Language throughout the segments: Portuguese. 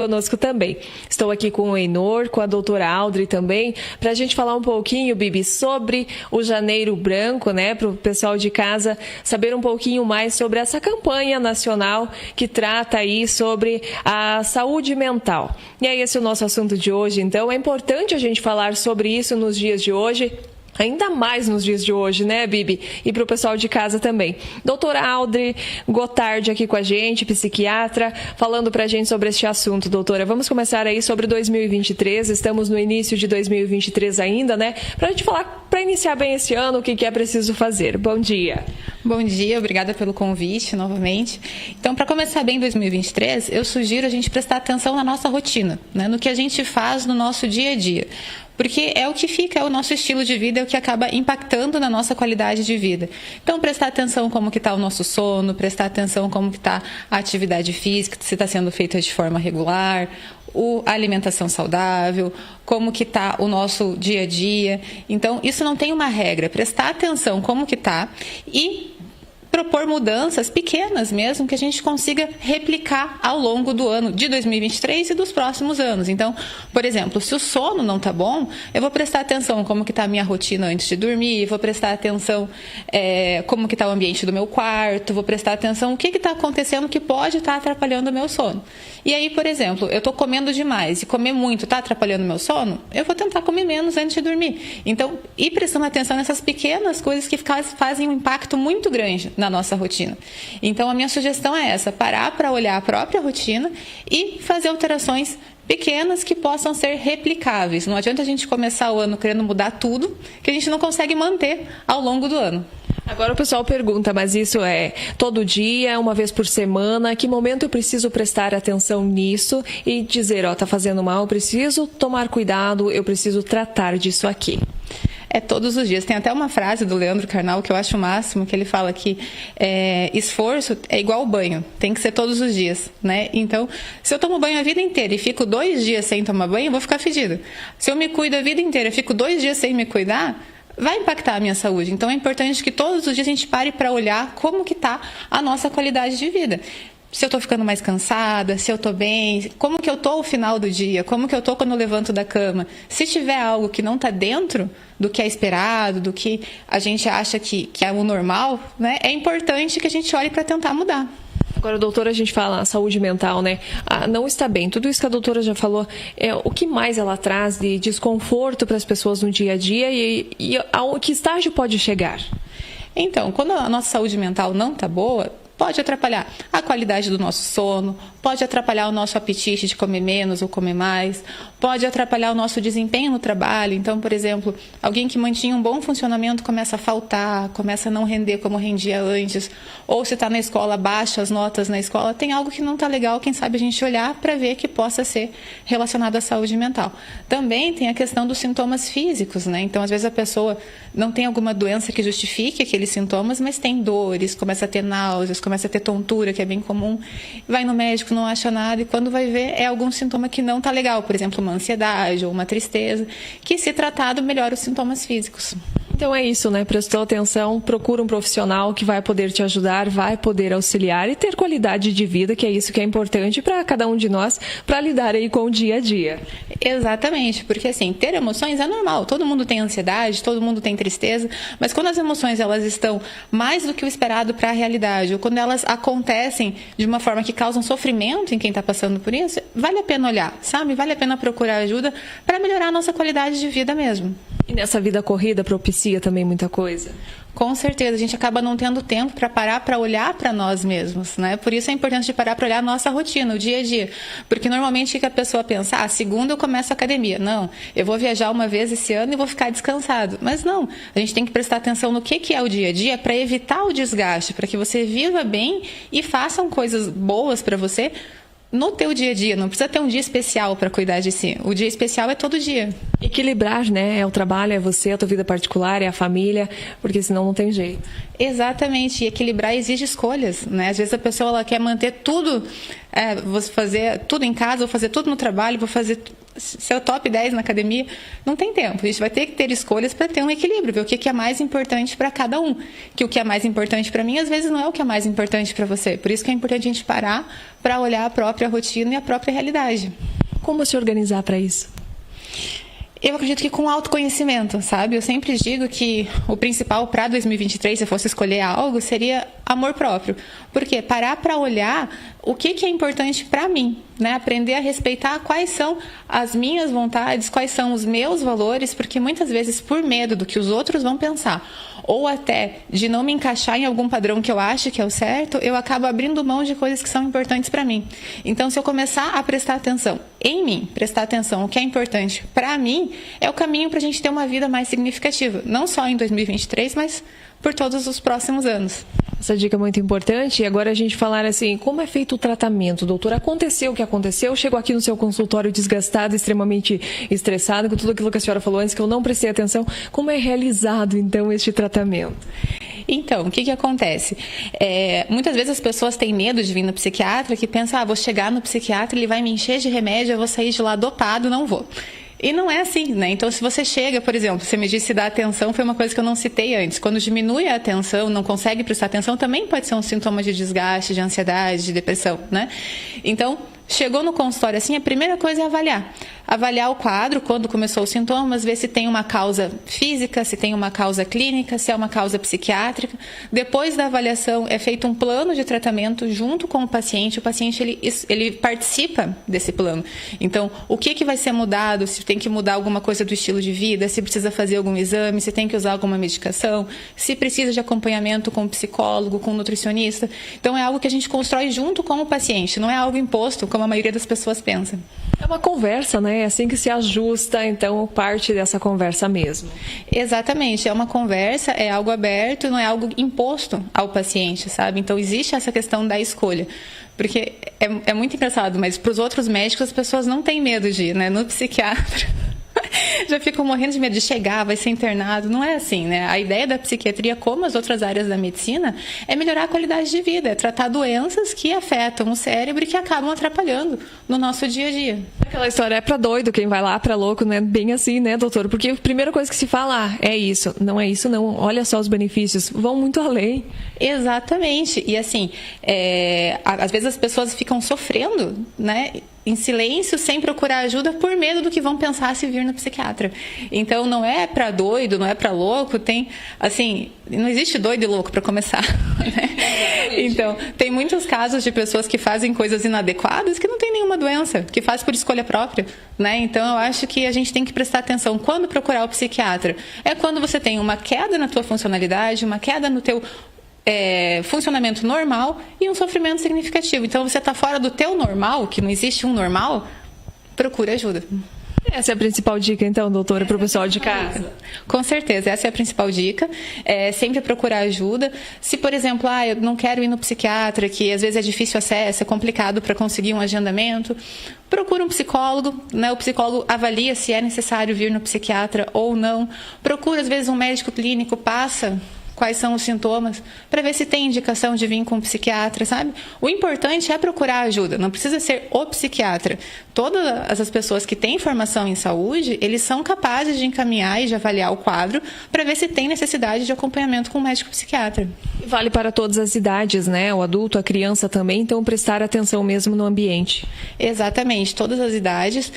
Conosco também. Estou aqui com o Einor, com a doutora Audrey também, para a gente falar um pouquinho, Bibi, sobre o Janeiro Branco, né? Para o pessoal de casa saber um pouquinho mais sobre essa campanha nacional que trata aí sobre a saúde mental. E é esse o nosso assunto de hoje, então é importante a gente falar sobre isso nos dias de hoje. Ainda mais nos dias de hoje, né, Bibi? E para o pessoal de casa também. Doutora Audrey Gottardi aqui com a gente, psiquiatra, falando para a gente sobre este assunto, doutora. Vamos começar aí sobre 2023, estamos no início de 2023 ainda, né? Para a gente falar, para iniciar bem esse ano, o que é preciso fazer. Bom dia. Bom dia, obrigada pelo convite novamente. Então, para começar bem 2023, eu sugiro a gente prestar atenção na nossa rotina, né? No que a gente faz no nosso dia a dia. Porque é o que fica, é o nosso estilo de vida, é o que acaba impactando na nossa qualidade de vida. Então, prestar atenção como que está o nosso sono, prestar atenção como que está a atividade física, se está sendo feita de forma regular, a alimentação saudável, como que está o nosso dia a dia. Então, isso não tem uma regra, prestar atenção como que está e propor mudanças pequenas mesmo que a gente consiga replicar ao longo do ano de 2023 e dos próximos anos. Então, por exemplo, se o sono não está bom, eu vou prestar atenção como que está a minha rotina antes de dormir, vou prestar atenção como que está o ambiente do meu quarto, vou prestar atenção o que está acontecendo que pode estar atrapalhando o meu sono. E aí, por exemplo, eu estou comendo demais e comer muito está atrapalhando o meu sono, eu vou tentar comer menos antes de dormir. Então, ir prestando atenção nessas pequenas coisas que fazem um impacto muito grande na nossa rotina. Então, a minha sugestão é essa, parar para olhar a própria rotina e fazer alterações pequenas que possam ser replicáveis. Não adianta a gente começar o ano querendo mudar tudo, que a gente não consegue manter ao longo do ano. Agora o pessoal pergunta, mas isso é todo dia, uma vez por semana? Que momento eu preciso prestar atenção nisso e dizer, tá fazendo mal, eu preciso tomar cuidado, eu preciso tratar disso aqui? É todos os dias. Tem até uma frase do Leandro Carnal que eu acho o máximo, que ele fala que esforço é igual banho, tem que ser todos os dias, né? Então, se eu tomo banho a vida inteira e fico 2 dias sem tomar banho, eu vou ficar fedida. Se eu me cuido a vida inteira e fico 2 dias sem me cuidar, vai impactar a minha saúde. Então, é importante que todos os dias a gente pare para olhar como que está a nossa qualidade de vida. Se eu estou ficando mais cansada, se eu estou bem, como que eu estou ao final do dia, como que eu estou quando eu levanto da cama. Se tiver algo que não está dentro do que é esperado, do que a gente acha que é o normal, né, é importante que a gente olhe para tentar mudar. Agora, doutora, a gente fala saúde mental, né? Não está bem. Tudo isso que a doutora já falou, o que mais ela traz de desconforto para as pessoas no dia a dia e a que estágio pode chegar? Então, quando a nossa saúde mental não está boa, pode atrapalhar a qualidade do nosso sono, pode atrapalhar o nosso apetite de comer menos ou comer mais, pode atrapalhar o nosso desempenho no trabalho. Então, por exemplo, alguém que mantinha um bom funcionamento começa a faltar, começa a não render como rendia antes, ou se está na escola, baixa as notas na escola, tem algo que não está legal, quem sabe a gente olhar para ver que possa ser relacionado à saúde mental. Também tem a questão dos sintomas físicos, né? Então, às vezes a pessoa não tem alguma doença que justifique aqueles sintomas, mas tem dores, começa a ter náuseas, começa a ter tontura, que é bem comum, vai no médico, não acha nada, e quando vai ver é algum sintoma que não está legal, por exemplo, uma ansiedade ou uma tristeza, que se tratado melhora os sintomas físicos. Então é isso, né? Prestou atenção, procura um profissional que vai poder te ajudar, vai poder auxiliar e ter qualidade de vida, que é isso que é importante para cada um de nós, para lidar aí com o dia a dia. Exatamente, porque assim, ter emoções é normal, todo mundo tem ansiedade, todo mundo tem tristeza, mas quando as emoções elas estão mais do que o esperado para a realidade, ou quando elas acontecem de uma forma que causam sofrimento em quem está passando por isso, vale a pena olhar, sabe? Vale a pena procurar ajuda para melhorar a nossa qualidade de vida mesmo. E nessa vida corrida propicia também muita coisa? Com certeza, a gente acaba não tendo tempo para parar para olhar para nós mesmos, né? Por isso é importante de parar para olhar a nossa rotina, o dia a dia. Porque normalmente o que a pessoa pensa, segunda eu começo a academia. Não, eu vou viajar uma vez esse ano e vou ficar descansado. Mas não, a gente tem que prestar atenção no que é o dia a dia para evitar o desgaste, para que você viva bem e façam coisas boas para você no teu dia a dia. Não precisa ter um dia especial para cuidar de si. O dia especial é todo dia. Equilibrar, né? É o trabalho, é você, a tua vida particular, é a família, porque senão não tem jeito. Exatamente. E equilibrar exige escolhas, né? Às vezes a pessoa ela quer manter tudo, vou fazer tudo em casa, vou fazer tudo no trabalho, vou fazer ser top 10 na academia, não tem tempo. A gente vai ter que ter escolhas para ter um equilíbrio, ver o que é mais importante para cada um. Que o que é mais importante para mim, às vezes, não é o que é mais importante para você. Por isso que é importante a gente parar para olhar a própria rotina e a própria realidade. Como se organizar para isso? Eu acredito que com autoconhecimento, sabe? Eu sempre digo que o principal para 2023, se eu fosse escolher algo, seria amor próprio. Por quê? Parar para olhar o que é importante para mim, né? Aprender a respeitar quais são as minhas vontades, quais são os meus valores, porque muitas vezes, por medo do que os outros vão pensar, ou até de não me encaixar em algum padrão que eu acho que é o certo, eu acabo abrindo mão de coisas que são importantes para mim. Então, se eu começar a prestar atenção em mim, prestar atenção no que é importante para mim, é o caminho para a gente ter uma vida mais significativa. Não só em 2023, mas por todos os próximos anos. Essa dica é muito importante. E agora a gente falar assim, como é feito o tratamento, doutor? Aconteceu o que aconteceu, chegou aqui no seu consultório desgastado, extremamente estressado, com tudo aquilo que a senhora falou antes, que eu não prestei atenção. Como é realizado, então, este tratamento? Então, o que acontece? Muitas vezes as pessoas têm medo de vir no psiquiatra, que pensam, vou chegar no psiquiatra, ele vai me encher de remédio, eu vou sair de lá dopado, não vou. E não é assim, né? Então, se você chega, por exemplo, você me disse dar atenção, foi uma coisa que eu não citei antes. Quando diminui a atenção, não consegue prestar atenção, também pode ser um sintoma de desgaste, de ansiedade, de depressão, né? Então, chegou no consultório assim, a primeira coisa é avaliar. Avaliar o quadro, quando começou os sintomas, ver se tem uma causa física, se tem uma causa clínica, se é uma causa psiquiátrica. Depois da avaliação, é feito um plano de tratamento junto com o paciente ele participa desse plano. Então, o que vai ser mudado, se tem que mudar alguma coisa do estilo de vida, se precisa fazer algum exame, se tem que usar alguma medicação, se precisa de acompanhamento com um psicólogo, com um nutricionista. Então, é algo que a gente constrói junto com o paciente, não é algo imposto, como a maioria das pessoas pensa. É uma conversa, né? É assim que se ajusta, então, parte dessa conversa mesmo. Exatamente. É uma conversa, é algo aberto, não é algo imposto ao paciente, sabe? Então, existe essa questão da escolha. Porque é muito engraçado, mas para os outros médicos as pessoas não têm medo de ir, né? No psiquiatra já ficam morrendo de medo de chegar, vai ser internado. Não é assim, né? A ideia da psiquiatria, como as outras áreas da medicina, é melhorar a qualidade de vida, é tratar doenças que afetam o cérebro e que acabam atrapalhando no nosso dia a dia. Aquela história é pra doido, quem vai lá pra louco, né? Bem assim, né, doutor? Porque a primeira coisa que se fala é isso. Não é isso, não. Olha só os benefícios. Vão muito além. Exatamente. E assim, às vezes as pessoas ficam sofrendo, né? Em silêncio, sem procurar ajuda, por medo do que vão pensar se vir no psiquiatra. Então, não é para doido, não é para louco, não existe doido e louco para começar, né? Então, tem muitos casos de pessoas que fazem coisas inadequadas que não tem nenhuma doença, que faz por escolha própria, né? Então, eu acho que a gente tem que prestar atenção quando procurar o psiquiatra. É quando você tem uma queda na tua funcionalidade, uma queda no teu funcionamento normal e um sofrimento significativo. Então, você está fora do teu normal, que não existe um normal, procure ajuda. Essa é a principal dica, então, doutora, para o pessoal de casa? Com certeza, essa é a principal dica. Sempre procurar ajuda. Se, por exemplo, eu não quero ir no psiquiatra, que às vezes é difícil acesso, é complicado para conseguir um agendamento, procura um psicólogo, né? O psicólogo avalia se é necessário vir no psiquiatra ou não. Procura, às vezes, um médico clínico, passa quais são os sintomas, para ver se tem indicação de vir com um psiquiatra, sabe? O importante é procurar ajuda, não precisa ser o psiquiatra. Todas as pessoas que têm formação em saúde, eles são capazes de encaminhar e de avaliar o quadro para ver se tem necessidade de acompanhamento com um médico psiquiatra. Vale para todas as idades, né? O adulto, a criança também, então prestar atenção mesmo no ambiente. Exatamente, todas as idades.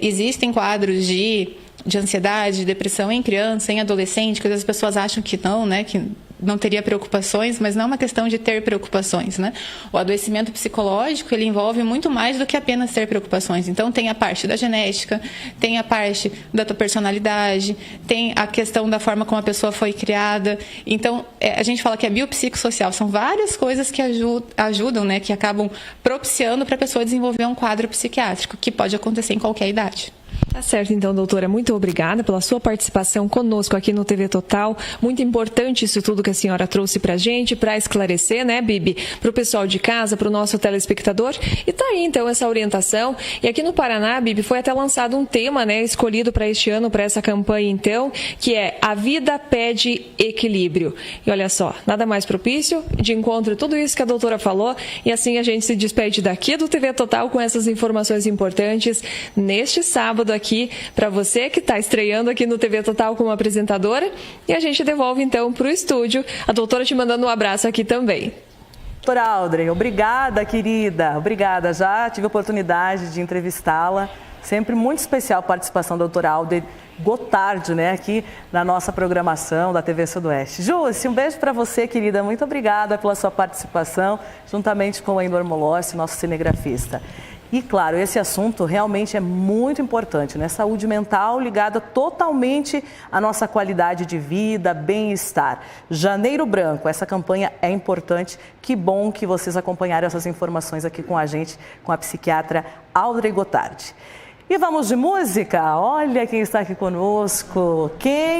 Existem quadros de ansiedade, de depressão em criança, em adolescente, que às vezes as pessoas acham que não, né, que não teria preocupações, mas não é uma questão de ter preocupações, né? O adoecimento psicológico, ele envolve muito mais do que apenas ter preocupações. Então, tem a parte da genética, tem a parte da tua personalidade, tem a questão da forma como a pessoa foi criada. Então, a gente fala que é biopsicossocial. São várias coisas que ajudam, né, que acabam propiciando para a pessoa desenvolver um quadro psiquiátrico, que pode acontecer em qualquer idade. Tá certo, então, doutora, muito obrigada pela sua participação conosco aqui no TV Total. Muito importante isso tudo que a senhora trouxe pra gente, para esclarecer, né, Bibi, pro pessoal de casa, pro nosso telespectador. E tá aí, então, essa orientação. E aqui no Paraná, Bibi, foi até lançado um tema, né, escolhido para este ano, para essa campanha, então, que é A Vida Pede Equilíbrio. E olha só, nada mais propício de encontro tudo isso que a doutora falou. E assim a gente se despede daqui do TV Total com essas informações importantes neste sábado aqui para você que está estreando aqui no TV Total como apresentadora. E a gente devolve então para o estúdio, a doutora te mandando um abraço aqui também. Doutora Audrey, obrigada, querida. Obrigada, já tive a oportunidade de entrevistá-la. Sempre muito especial a participação da doutora Audrey Gottardi, né, aqui na nossa programação da TV Sudoeste. Jússi, um beijo para você, querida. Muito obrigada pela sua participação, juntamente com o Endor Molossi, nosso cinegrafista. E, claro, esse assunto realmente é muito importante, né? Saúde mental ligada totalmente à nossa qualidade de vida, bem-estar. Janeiro Branco, essa campanha é importante. Que bom que vocês acompanharam essas informações aqui com a gente, com a psiquiatra Audrey Gottardi. E vamos de música? Olha quem está aqui conosco. Quem